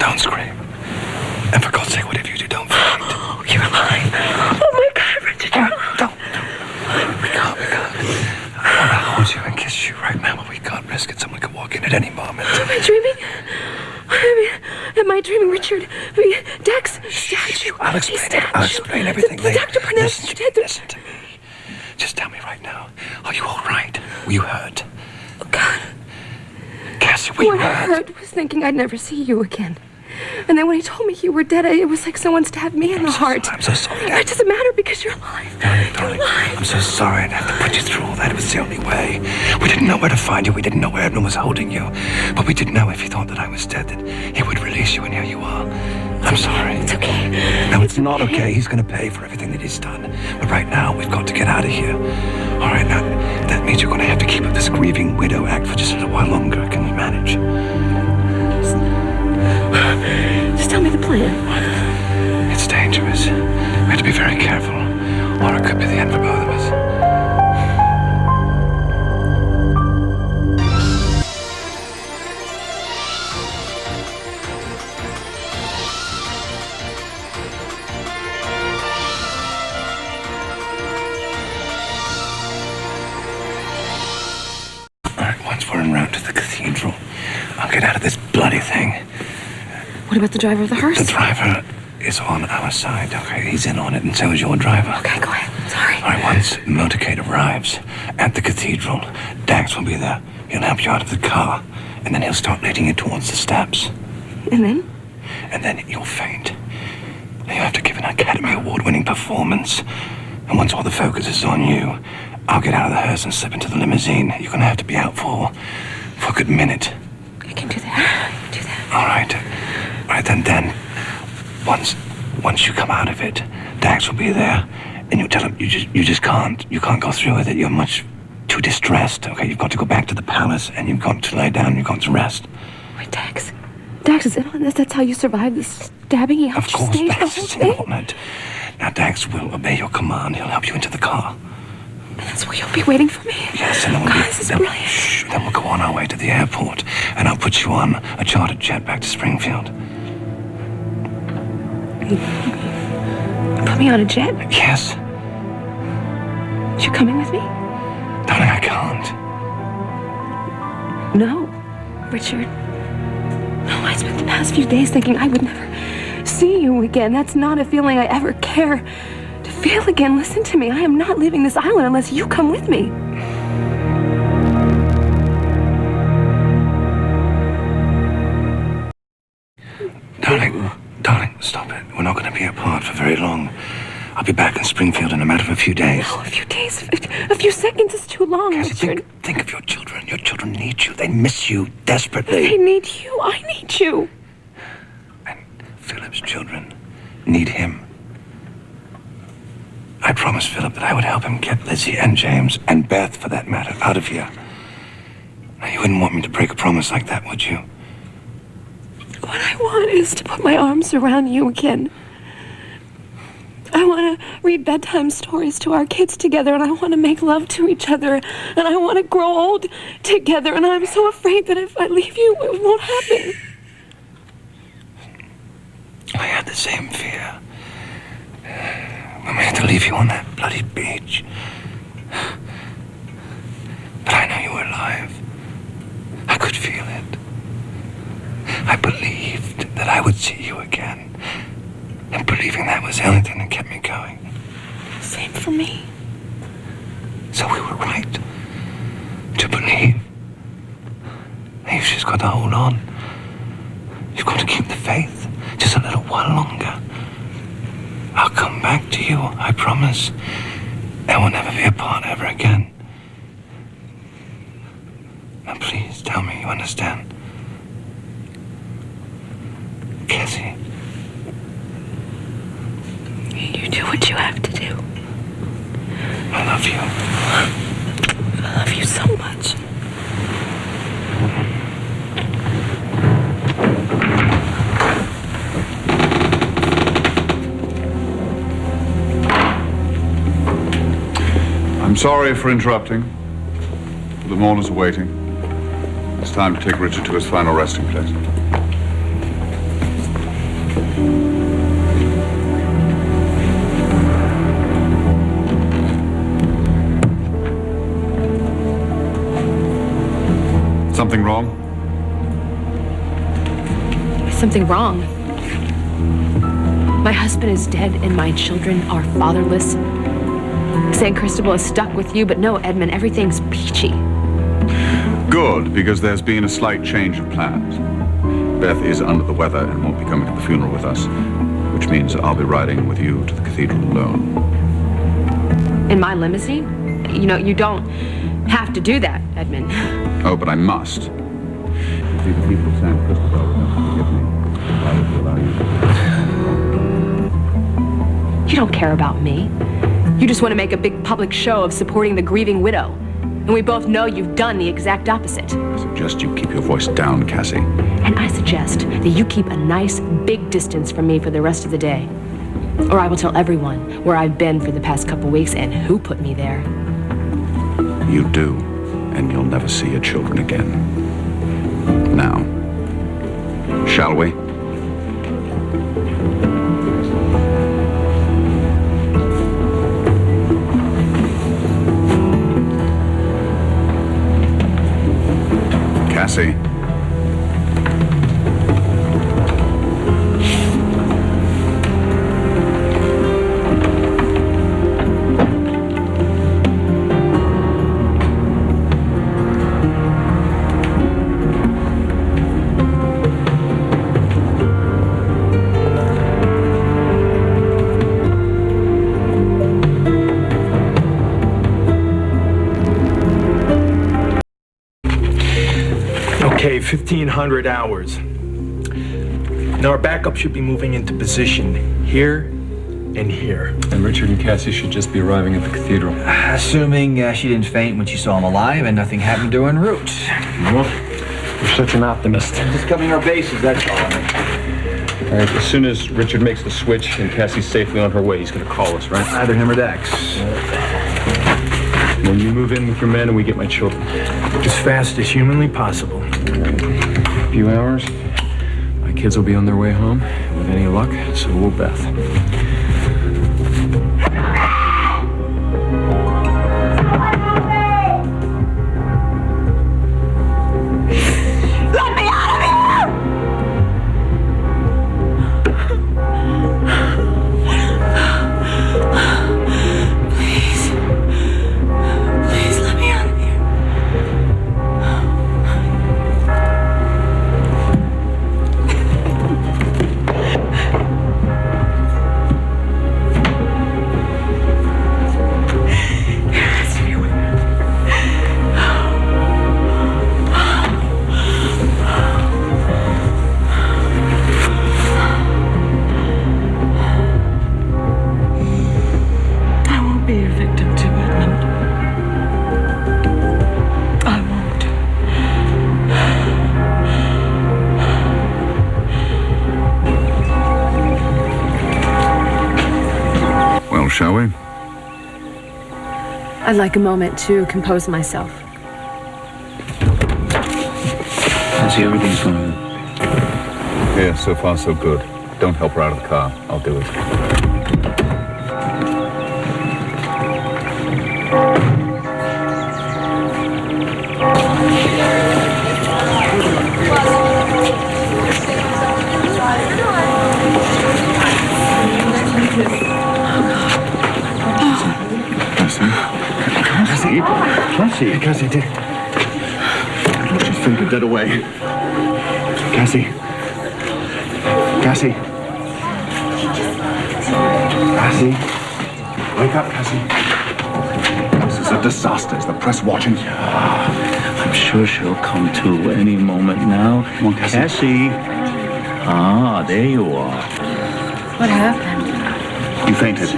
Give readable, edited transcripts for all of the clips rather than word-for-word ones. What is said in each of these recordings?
Don't scream. And for God's sake, whatever you do, don't faint. Oh, you're alive. Oh, my God, Richard, you're alive. Don't. We can't. I want to hold you and kiss you right now, but we can't risk it. Someone could walk in at any moment. Am I dreaming? Am I dreaming, Richard? Dex? Shh. I'll explain everything the later. doctor pronounced you dead. Listen to me. Just tell me right now. Are you all right? Were you hurt? Oh, God. Cassie, were you hurt? What I heard was thinking I'd never see you again. And then when he told me you were dead, it was like someone stabbed me in the heart. I'm so sorry. It doesn't matter because you're alive. Darling, I'm so sorry I'd have to put you through all that. It was the only way. We didn't know where to find you. We didn't know where Edmund was holding you. But we did know if he thought that I was dead, that he would release you, and here you are. I'm sorry. It's okay. No, it's not okay. He's going to pay for everything that he's done. But right now, we've got to get out of here. All right, now, that means you're going to have to keep up this grieving widow act for just a little while longer. Can you manage? Just tell me the plan. It's dangerous. We have to be very careful, or it could be the end for both of us. All right, once we're en route to the cathedral, I'll get out of this bloody thing. What about the driver of the hearse? The driver is on our side, okay? He's in on it, and so is your driver. Okay, go ahead. Sorry. All right, once motorcade arrives at the cathedral, Dax will be there. He'll help you out of the car, and then he'll start leading you towards the steps. And then? And then you'll faint. Now you have to give an Academy Award-winning performance. And once all the focus is on you, I'll get out of the hearse and slip into the limousine. You're going to have to be out for a good minute. I can do that. All right. All right, then, once you come out of it, Dax will be there, and you tell him you just can't go through with it. You're much too distressed. Okay, you've got to go back to the palace, and you've got to lay down. You've got to rest. Wait, Dax is in on this. That's how you survived the stabbing. He helped you stage the Dax whole is thing. in on it. Now, Dax will obey your command. He'll help you into the car. And that's where you'll be waiting for me. Yes, and then this is brilliant. Then we'll go on our way to the airport, and I'll put you on a chartered jet back to Springfield. Put me on a jet? Yes. You're coming with me? Darling, I can't. No, Richard. No, I spent the past few days thinking I would never see you again. That's not a feeling I ever care to feel again. Listen to me. I am not leaving this island unless you come with me. Darling, stop it. We're not going to be apart for very long. I'll be back in Springfield in a matter of a few days. No, a few days. A few seconds is too long, Cassie, Richard. think of your children. Your children need you. They miss you desperately. They need you. I need you. And Philip's children need him. I promised Philip that I would help him get Lizzie and James, and Beth, for that matter, out of here. Now, you wouldn't want me to break a promise like that, would you? What I want is to put my arms around you again. I want to read bedtime stories to our kids together, and I want to make love to each other, and I want to grow old together, and I'm so afraid that if I leave you, it won't happen. I had the same fear when we had to leave you on that bloody beach. But I know you were alive. I could feel it. I believed that I would see you again. And believing that was the only thing that kept me going. Same for me. So we were right to believe. You've just got to hold on. You've got to keep the faith just a little while longer. I'll come back to you, I promise. And we'll never be apart ever again. Now please tell me you understand. Cassie. You do what you have to do. I love you. I love you so much. I'm sorry for interrupting. The mourners are waiting. It's time to take Richard to his final resting place. Something wrong? Something wrong. My husband is dead and my children are fatherless. San Cristobel is stuck with you, but no, Edmund, everything's peachy. Good, because there's been a slight change of plans. Beth is under the weather and won't be coming to the funeral with us, which means I'll be riding with you to the cathedral alone. In my limousine? You know, you don't have to do that, Edmund. Oh, but I must. You see, the people of San Cristobel will have to forgive me if I were to allow you. You don't care about me. You just want to make a big public show of supporting the grieving widow. And we both know you've done the exact opposite. I suggest you keep your voice down, Cassie. And I suggest that you keep a nice big distance from me for the rest of the day. Or I will tell everyone where I've been for the past couple weeks and who put me there. You do, and you'll never see your children again. Now, shall we? Cassie. Okay, 1,500 hours. Now our backup should be moving into position here and here. And Richard and Cassie should just be arriving at the cathedral. Assuming she didn't faint when she saw him alive and nothing happened to her en route. Well, you're such an optimist. Just covering our bases, that's all. All right, as soon as Richard makes the switch and Cassie's safely on her way, he's going to call us, right? Either him or Dax. When you move in with your men and we get my children. As fast as humanly possible. A few hours, my kids will be on their way home. With any luck, so will Beth. Shall we? I'd like a moment to compose myself. See, everything's going. Yeah, so far so good. Don't help her out of the car. I'll do it. Cassie, dear. She's fainted dead away. Cassie. Cassie. Cassie. Wake up, Cassie. This is a disaster. Is the press watching? I'm sure she'll come to any moment now. Come on, Cassie. Cassie. Ah, there you are. What happened? You fainted.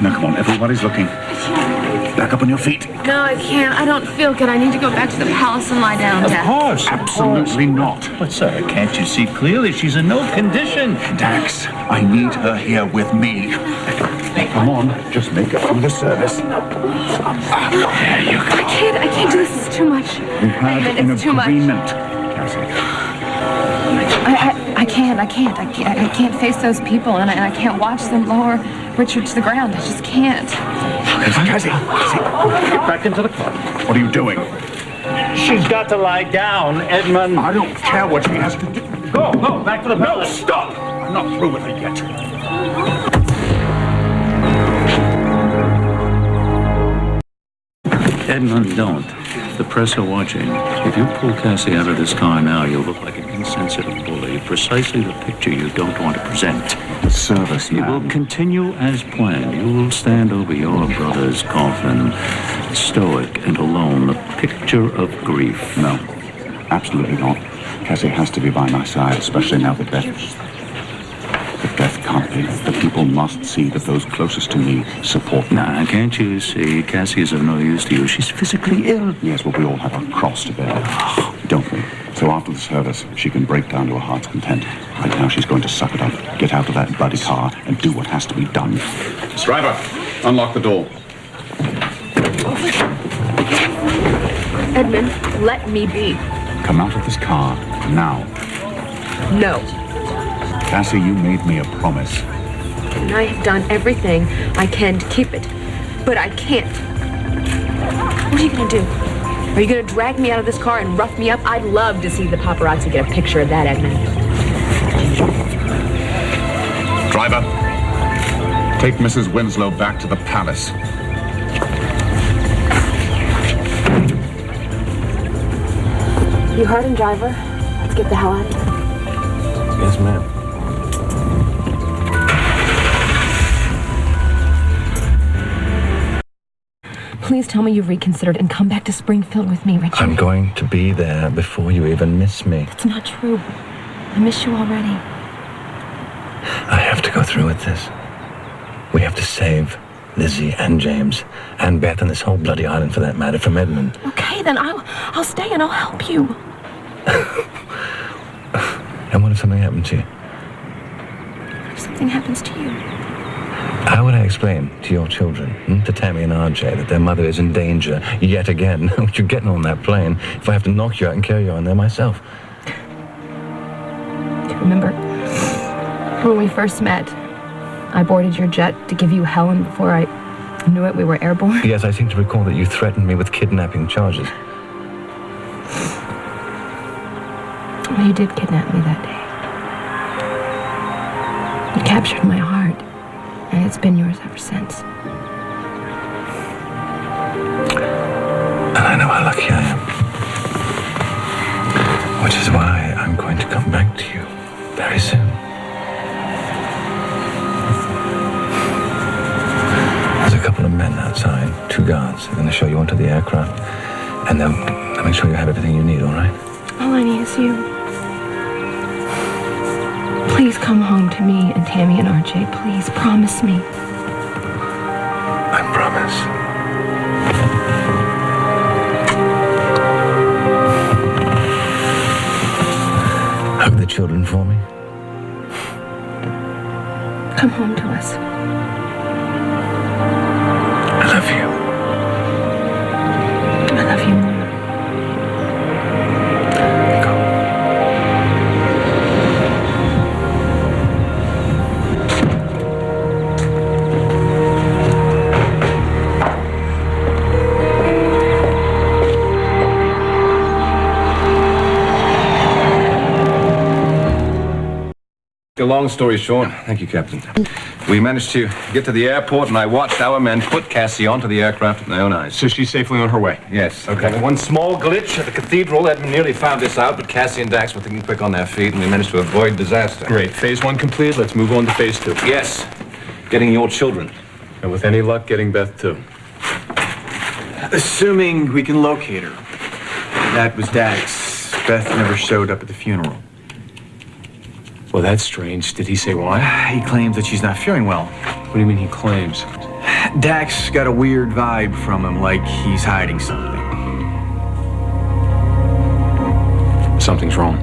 Now, come on. Everybody's looking. Back up on your feet. No, I can't. I don't feel good. I need to go back to the palace and lie down, Dad. Of course. Absolutely not. But, sir, can't you see clearly she's in no condition? Dax, I need her here with me. Come on, just make it through the service. There you go. I can't do this. It's too much. We had an It's too much. agreement. Cassie. I can't face those people, and I can't watch them lower Richard to the ground. I just can't. Cassie, get back into the car. What are you doing? She's got to lie down, Edmund. I don't care what she has to do. Go, back to the palace. Stop! I'm not through with her yet. Edmund, don't. The press are watching. If you pull Cassie out of this car now, you'll look like an insensitive bully. Precisely the picture you don't want to present. The service, You will continue as planned. You will stand over your brother's coffin, stoic and alone, a picture of grief. No, absolutely not. Cassie has to be by my side, especially now that Beth can't be. The people must see that those closest to me support me. Nah, can't you see? Cassie is of no use to you. She's physically ill. Yes, well, we all have our cross to bear, don't we? So after the service, she can break down to her heart's content. Right now, she's going to suck it up, get out of that bloody car, and do what has to be done. Driver, unlock the door. Edmund, let me be. Come out of this car, now. No. Cassie, you made me a promise. And I have done everything I can to keep it. But I can't. What are you gonna do? Are you gonna drag me out of this car and rough me up? I'd love to see the paparazzi get a picture of that, Edmund. Driver, take Mrs. Winslow back to the palace. You heard him, driver. Let's get the hell out of here. Yes, ma'am. Please tell me you've reconsidered and come back to Springfield with me, Richard. I'm going to be there before you even miss me. It's not true. I miss you already. I have to go through with this. We have to save Lizzie and James and Beth and this whole bloody island, for that matter, from Edmund. Okay, then I'll stay and I'll help you. And what if something happened to you? What if something happens to you? How would I explain to your children, to Tammy and RJ, that their mother is in danger yet again? You're getting on that plane if I have to knock you out and carry you on there myself. Do you remember when we first met? I boarded your jet to give you hell, and before I knew it, we were airborne. Yes, I seem to recall that you threatened me with kidnapping charges. Well, you did kidnap me that day. You captured my heart, and it's been yours ever since. And I know how lucky I am. Which is why I'm going to come back to you very soon. There's a couple of men outside, 2 guards. They're going to show you onto the aircraft, and they'll make sure you have everything you need, all right? All I need is you. Please come home to me and Tammy and RJ. Please, promise me. I promise. Hug the children for me. Come home to us. I love you. I love you more. A long story short, thank you, Captain. We managed to get to the airport, and I watched our men put Cassie onto the aircraft with my own eyes. So she's safely on her way? Yes. Okay. One small glitch at the cathedral. Edmund nearly found this out, but Cassie and Dax were thinking quick on their feet, and we managed to avoid disaster. Great. Phase 1 completed. Let's move on to phase 2. Yes. Getting your children. And with any luck, getting Beth, too. Assuming we can locate her. That was Dax. Beth never showed up at the funeral. Well, that's strange. Did he say why? He claims that she's not feeling well. What do you mean he claims? Dax got a weird vibe from him, like he's hiding something. Something's wrong.